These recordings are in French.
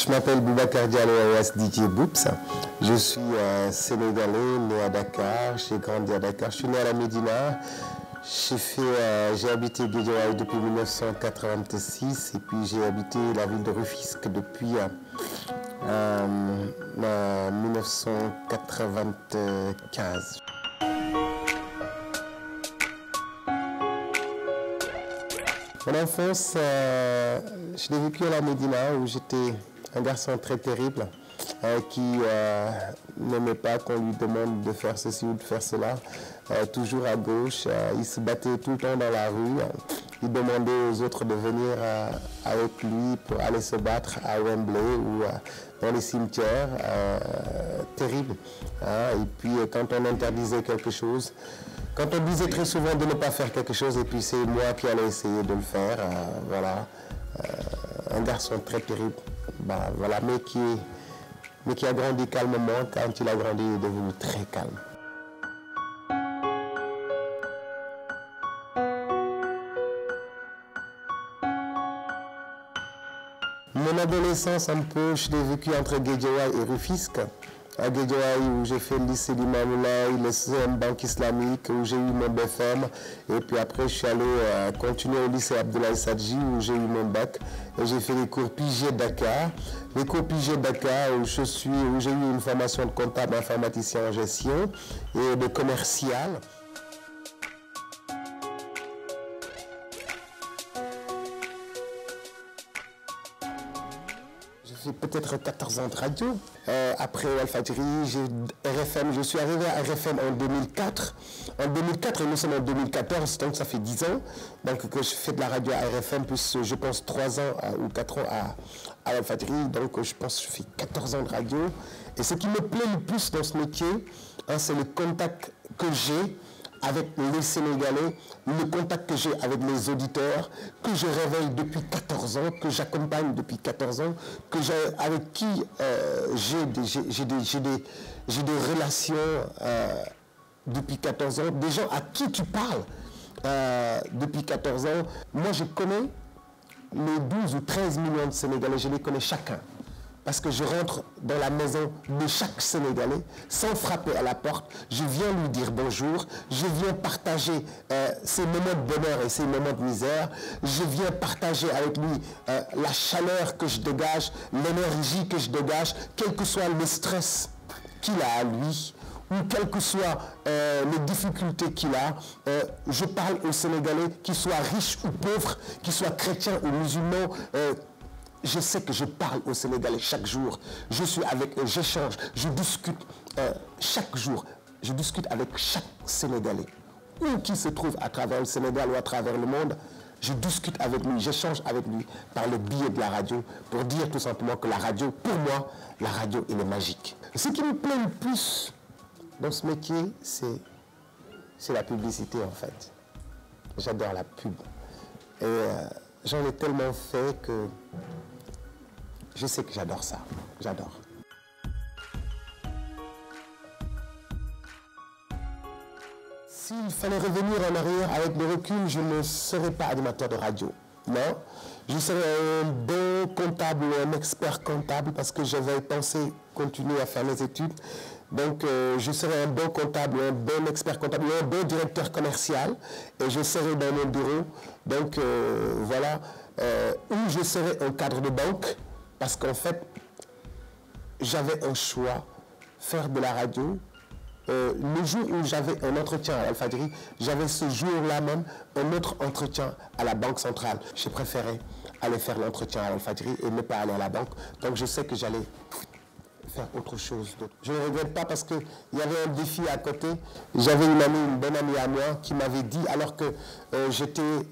Je m'appelle Boubacar Diallo alias DJ Boops. Je suis sénégalais, né à Dakar. J'ai grandi à Dakar. Je suis né à la Médina. J'ai habité Guédiawaye depuis 1986 et puis j'ai habité la ville de Rufisque depuis 1995. Mon enfance, je l'ai vécu à la Médina où j'étais un garçon très terrible qui n'aimait pas qu'on lui demande de faire ceci ou de faire cela. Toujours à gauche, il se battait tout le temps dans la rue. Il demandait aux autres de venir avec lui pour aller se battre à Wembley ou dans les cimetières. Terrible. Et puis quand on interdisait quelque chose, quand on disait très souvent de ne pas faire quelque chose et puis c'est moi qui allais essayer de le faire, voilà. Un garçon très terrible, voilà, mais qui a grandi calmement. Quand il a grandi, il est devenu très calme. Mon adolescence, un peu, je l'ai vécu entre Guédiawaye et Rufisque. À Guédiawaye, où j'ai fait le lycée d'Imam-Moulay, le CM Banque Islamique, où j'ai eu mon BFM. Et puis après, je suis allé continuer au lycée Abdoulaye Sadji, où j'ai eu mon bac. Et j'ai fait les cours Pigé Dakar. Les cours Pigé Dakar, où j'ai eu une formation de comptable, informaticien en gestion et de commercial. J'ai peut-être 14 ans de radio. Après Walfadjri, RFM, je suis arrivé à RFM en 2004. En 2004 et nous sommes en 2014, donc ça fait 10 ans donc, que je fais de la radio à RFM, plus je pense 3 ans ou 4 ans à Walfadjri. Donc je pense que je fais 14 ans de radio. Et ce qui me plaît le plus dans ce métier, c'est le contact que j'ai avec les Sénégalais, le contact que j'ai avec les auditeurs, que je réveille depuis 14 ans, que j'accompagne depuis 14 ans, avec qui j'ai des relations depuis 14 ans, des gens à qui tu parles depuis 14 ans. Moi, je connais les 12 ou 13 millions de Sénégalais, je les connais chacun. Parce que je rentre dans la maison de chaque Sénégalais sans frapper à la porte. Je viens lui dire bonjour. Je viens partager ses moments de bonheur et ses moments de misère. Je viens partager avec lui la chaleur que je dégage, l'énergie que je dégage, quel que soit le stress qu'il a à lui ou quelles que soient les difficultés qu'il a. Je parle aux Sénégalais, qu'ils soient riches ou pauvres, qu'ils soient chrétiens ou musulmans. Je sais que je parle aux Sénégalais chaque jour. Je suis avec eux, j'échange, je discute chaque jour. Je discute avec chaque Sénégalais. Où qu'il se trouve à travers le Sénégal ou à travers le monde, je discute avec lui, j'échange avec lui par le biais de la radio pour dire tout simplement que la radio, pour moi, la radio, elle est magique. Ce qui me plaît le plus dans ce métier, c'est la publicité en fait. J'adore la pub. Et j'en ai tellement fait que je sais que j'adore ça. J'adore. S'il fallait revenir en arrière avec le recul, je ne serais pas animateur de radio. Non. Je serais un bon comptable ou un expert comptable parce que j'avais pensé continuer à faire mes études. Donc, je serais un bon comptable, un bon expert comptable, un bon directeur commercial. Et je serais dans mon bureau. Donc, voilà. Ou je serais un cadre de banque. Parce qu'en fait, j'avais un choix, faire de la radio. Le jour où j'avais un entretien à Walfadjri, j'avais ce jour-là même un autre entretien à la Banque centrale. J'ai préféré aller faire l'entretien à Walfadjri et ne pas aller à la banque. Donc je sais que j'allais faire autre chose d'autre. Je ne regrette pas parce qu'il y avait un défi à côté. J'avais une bonne amie à moi qui m'avait dit, alors que j'étais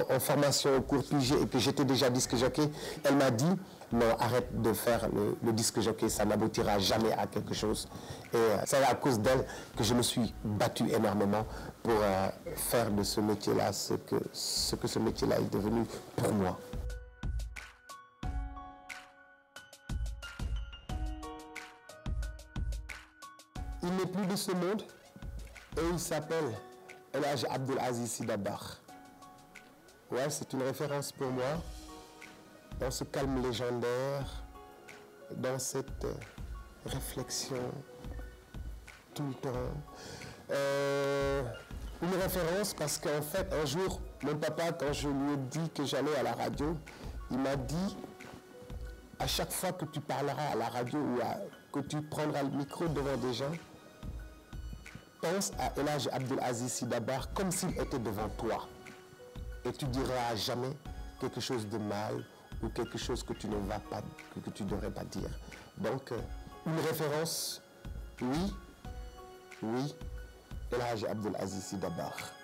en formation au cours Pigé et que j'étais déjà disque jockey, elle m'a dit non, arrête de faire le disque jockey, ça n'aboutira jamais à quelque chose. Et c'est à cause d'elle que je me suis battu énormément pour faire de ce métier-là ce que ce métier-là est devenu pour moi. Il n'est plus de ce monde et il s'appelle El Hadj Abdoul Aziz Sy Dabakh. Ouais, c'est une référence pour moi. dans ce calme légendaire, dans cette réflexion tout le temps. Une référence parce qu'en fait, un jour, mon papa, quand je lui ai dit que j'allais à la radio, il m'a dit, à chaque fois que tu parleras à la radio ou que tu prendras le micro devant des gens, pense à El Hadji Abdel Aziz Sy Dabakh comme s'il était devant toi. Et tu diras jamais quelque chose de mal ou quelque chose que tu ne vas pas, que tu ne devrais pas dire. Donc, une référence, oui, El Hadji Abdel Aziz Sy Dabakh.